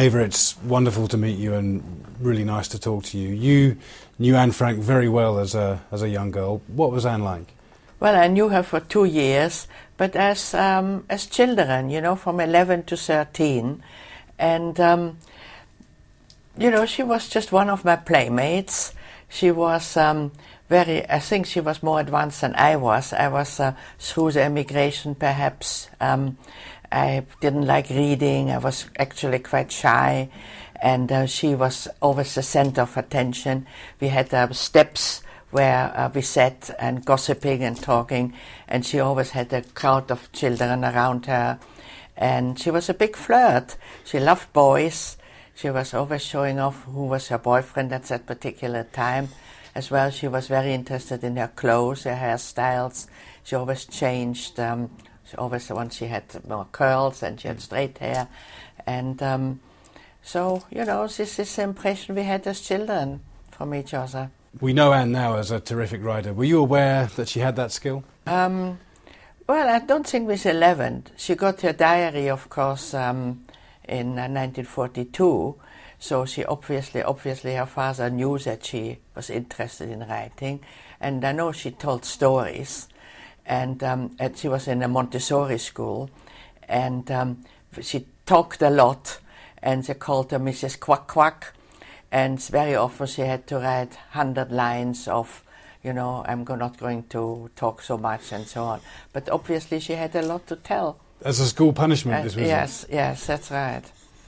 Eva, it's wonderful to meet you and really nice to talk to you. You knew Anne Frank very well as a young girl. What was Anne like? Well, I knew her for 2 years, but as children, you know, from 11 to 13. And, you know, she was just one of my playmates. She was I think she was more advanced than I was. I was through the immigration, perhaps. I didn't like reading. I was actually quite shy. And she was always the center of attention. We had steps where we sat and gossiping and talking, and she always had a crowd of children around her. And she was a big flirt. She loved boys. She was always showing off who was her boyfriend at that particular time. As well, she was very interested in her clothes, her hairstyles. She always changed. She always, once she had more curls and she had straight hair. And so, you know, this is the impression we had as children from each other. We know Anne now as a terrific writer. Were you aware that she had that skill? Well, I don't think with 11. She got her diary, of course, in 1942. So she obviously her father knew that she was interested in writing. And I know she told stories. And she was in a Montessori school. And she talked a lot. And they called her Mrs. Quack Quack. And very often she had to write 100 lines of, you know, I'm not going to talk so much and so on. But obviously she had a lot to tell. As a school punishment, this was Yes, that's right.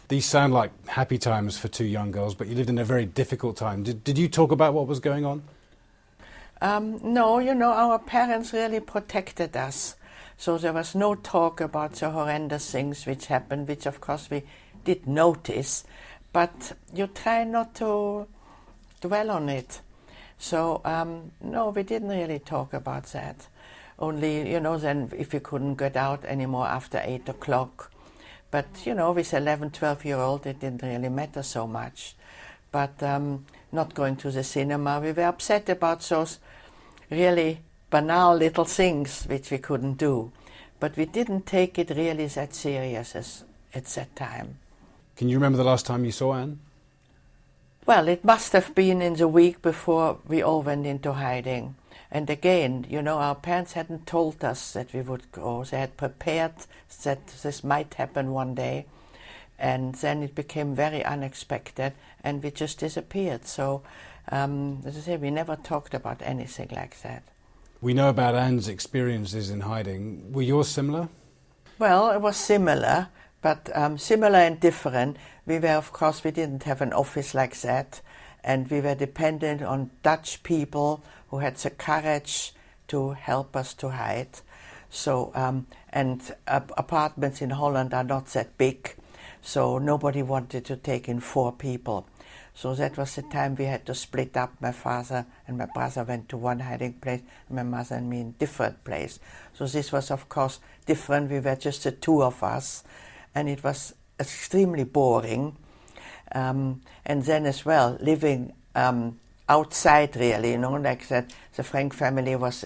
These sound like happy times for two young girls, but you lived in a very difficult time. Did you talk about what was going on? No, you know, our parents really protected us. So there was no talk about the horrendous things which happened, which of course we did notice. But you try not to dwell on it. So, no, we didn't really talk about that. Only, you know, then if we couldn't get out anymore after 8 o'clock. But, you know, with 11, 12-year-old, it didn't really matter so much. But not going to the cinema, we were upset about those really banal little things which we couldn't do. But we didn't take it really that serious at that time. Can you remember the last time you saw Anne? Well, it must have been in the week before we all went into hiding. And again, you know, our parents hadn't told us that we would go. They had prepared that this might happen one day. And then it became very unexpected and we just disappeared. So, as I say, we never talked about anything like that. We know about Anne's experiences in hiding. Were yours similar? Well, it was similar. But similar and different. We were, of course, we didn't have an office like that, and we were dependent on Dutch people who had the courage to help us to hide. So, apartments in Holland are not that big, so nobody wanted to take in 4 people. So that was the time we had to split up. My father and my brother went to one hiding place, and my mother and me in different place. So this was, of course, different. We were just the 2 of us. And it was extremely boring. And then as well, living outside really, you know, like that the Frank family was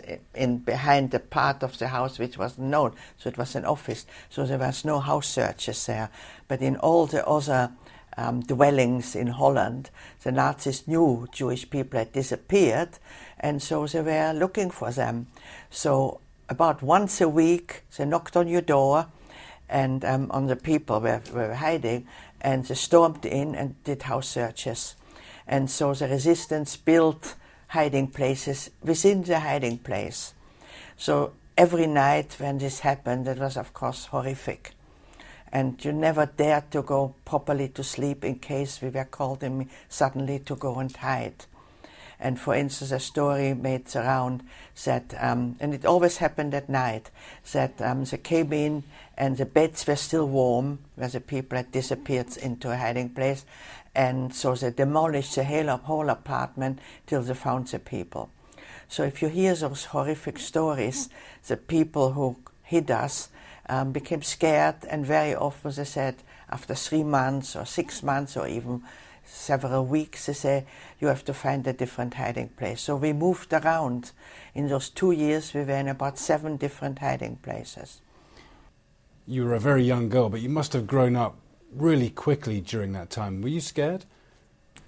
behind the part of the house which wasn't known. So it was an office. So there was no house searches there. But in all the other dwellings in Holland, the Nazis knew Jewish people had disappeared. And so they were looking for them. So about once a week, they knocked on your door, and on the people were hiding, and they stormed in and did house searches. And so the resistance built hiding places within the hiding place. So every night when this happened, it was of course horrific. And you never dared to go properly to sleep in case we were called in suddenly to go and hide. And for instance, a story made the round that, and it always happened at night, that they came in and the beds were still warm, where the people had disappeared into a hiding place, and so they demolished the whole apartment till they found the people. So if you hear those horrific stories, the people who hid us became scared, and very often they said, after 3 months or 6 months or even several weeks, they say, you have to find a different hiding place. So we moved around. In those 2 years, we were in about 7 different hiding places. You were a very young girl, but you must have grown up really quickly during that time. Were you scared?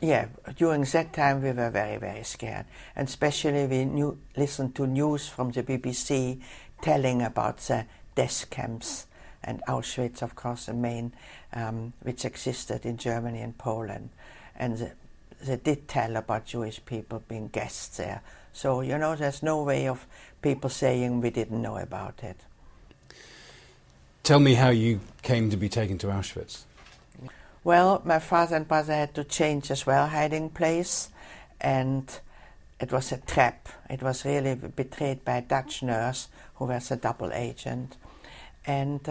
Yeah, during that time we were very, very scared. And especially we listened to news from the BBC telling about the death camps and Auschwitz, of course, the main, which existed in Germany and Poland. And they did tell about Jewish people being guests there. So, you know, there's no way of people saying we didn't know about it. Tell me how you came to be taken to Auschwitz. Well, my father and brother had to change as well hiding place, and it was a trap. It was really betrayed by a Dutch nurse who was a double agent. And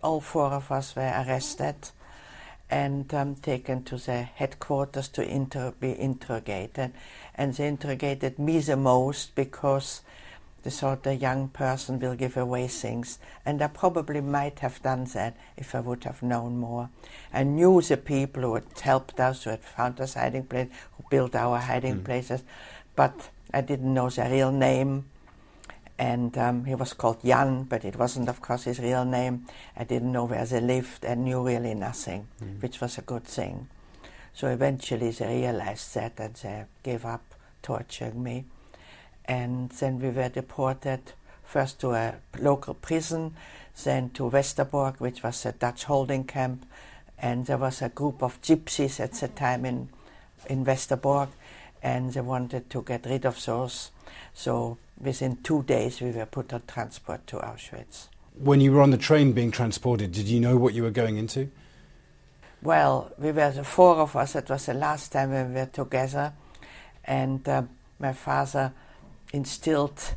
all four of us were arrested and taken to the headquarters to be interrogated. And they interrogated me the most because they thought the young person will give away things. And I probably might have done that if I would have known more. I knew the people who had helped us, who had found us hiding place, who built our hiding places, but I didn't know their real name. And he was called Jan, but it wasn't, of course, his real name. I didn't know where they lived. I knew really nothing, which was a good thing. So eventually they realized that and they gave up torturing me. And then we were deported first to a local prison, then to Westerbork, which was a Dutch holding camp. And there was a group of gypsies at the time in Westerbork, and they wanted to get rid of those. So within 2 days we were put on transport to Auschwitz. When you were on the train being transported, did you know what you were going into? Well, we were the four of us. It was the last time we were together. And my father instilled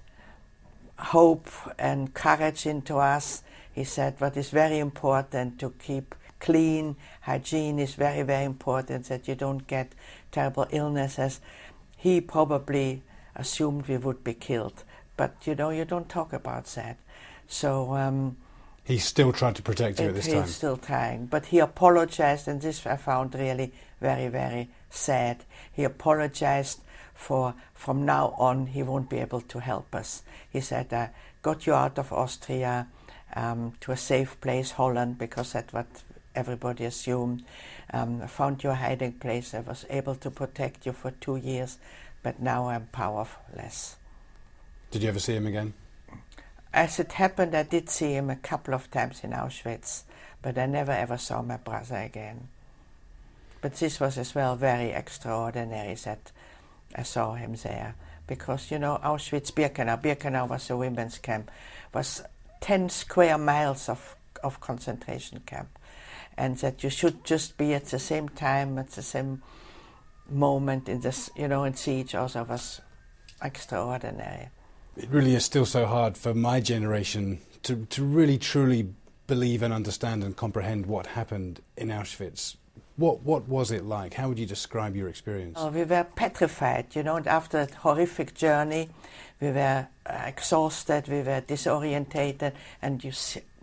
hope and courage into us. He said what is very important to keep clean, hygiene is very, very important, that you don't get terrible illnesses. He probably assumed we would be killed, but you know, you don't talk about that. So he still tried to protect you at this time. He's still trying, but he apologized, and this I found really very, very sad. He apologized for from now on he won't be able to help us. He said, I got you out of Austria to a safe place, Holland, because that's what everybody assumed. I found your hiding place. I was able to protect you for 2 years, but now I'm powerless. Did you ever see him again? As it happened, I did see him a couple of times in Auschwitz, but I never ever saw my brother again. But this was as well very extraordinary that I saw him there, because, you know, Auschwitz-Birkenau was a women's camp, was 10 square miles of concentration camp, and that you should just be at the same time, at the same moment in this, you know, and see each other was extraordinary. It really is still so hard for my generation to really truly believe and understand and comprehend what happened in Auschwitz. What was it like? How would you describe your experience? Oh, we were petrified, you know, and after that horrific journey, we were exhausted, we were disorientated, and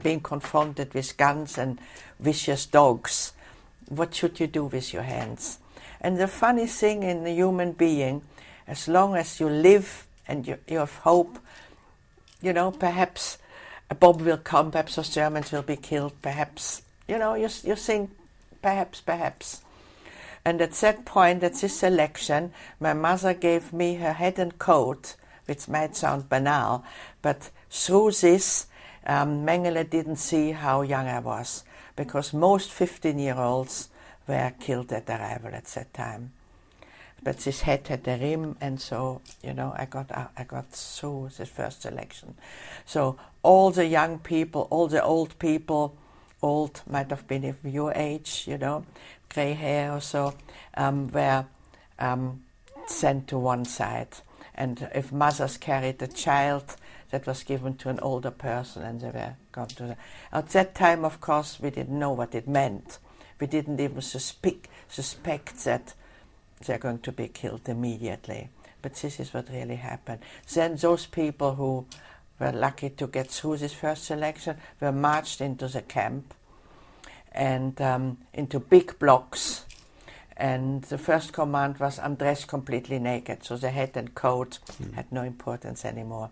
being confronted with guns and vicious dogs. What should you do with your hands? And the funny thing in the human being, as long as you live and you have hope, you know, perhaps a bomb will come, perhaps those Germans will be killed, perhaps, you know, you think, perhaps. And at that point, at this election, my mother gave me her head and coat, which might sound banal, but through this, Mengele didn't see how young I was, because most 15-year-olds were killed at arrival at that time. But this hat had a rim, and so, you know, I got through the first election. So all the young people, all the old people, old might have been of your age, you know, grey hair or so, were sent to one side. And if mothers carried a child, that was given to an older person, and they were gone to the... At that time, of course, we didn't know what it meant. We didn't even suspect that they're going to be killed immediately. But this is what really happened. Then those people who were lucky to get through this first selection were marched into the camp and into big blocks. And the first command was, I'm dressed completely naked, so the hat and coat had no importance anymore.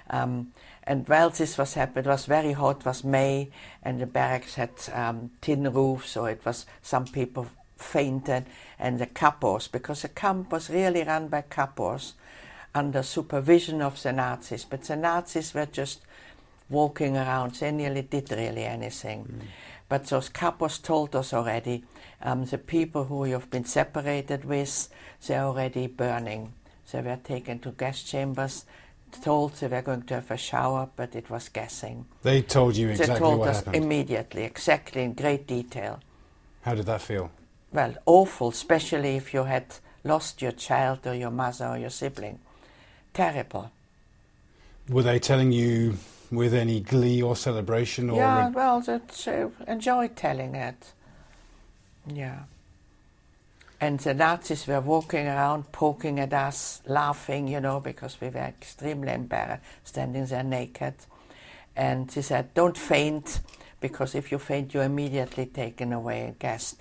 And while this was happening, it was very hot, it was May, and the barracks had tin roofs, so it was, some people fainted, and the capos, because the camp was really run by capos under supervision of the Nazis, but the Nazis were just walking around, they nearly did really anything. But those capos told us already, the people who you've been separated with, they're already burning. They were taken to gas chambers, told they were going to have a shower, but it was gassing. They told you exactly they told what us happened? Immediately, exactly, in great detail. How did that feel? Well, awful, especially if you had lost your child or your mother or your sibling. Terrible. Were they telling you with any glee or celebration? Or Yeah, well, they enjoyed telling it. Yeah. And the Nazis were walking around, poking at us, laughing, you know, because we were extremely embarrassed, standing there naked. And he said, don't faint, because if you faint, you're immediately taken away and gassed.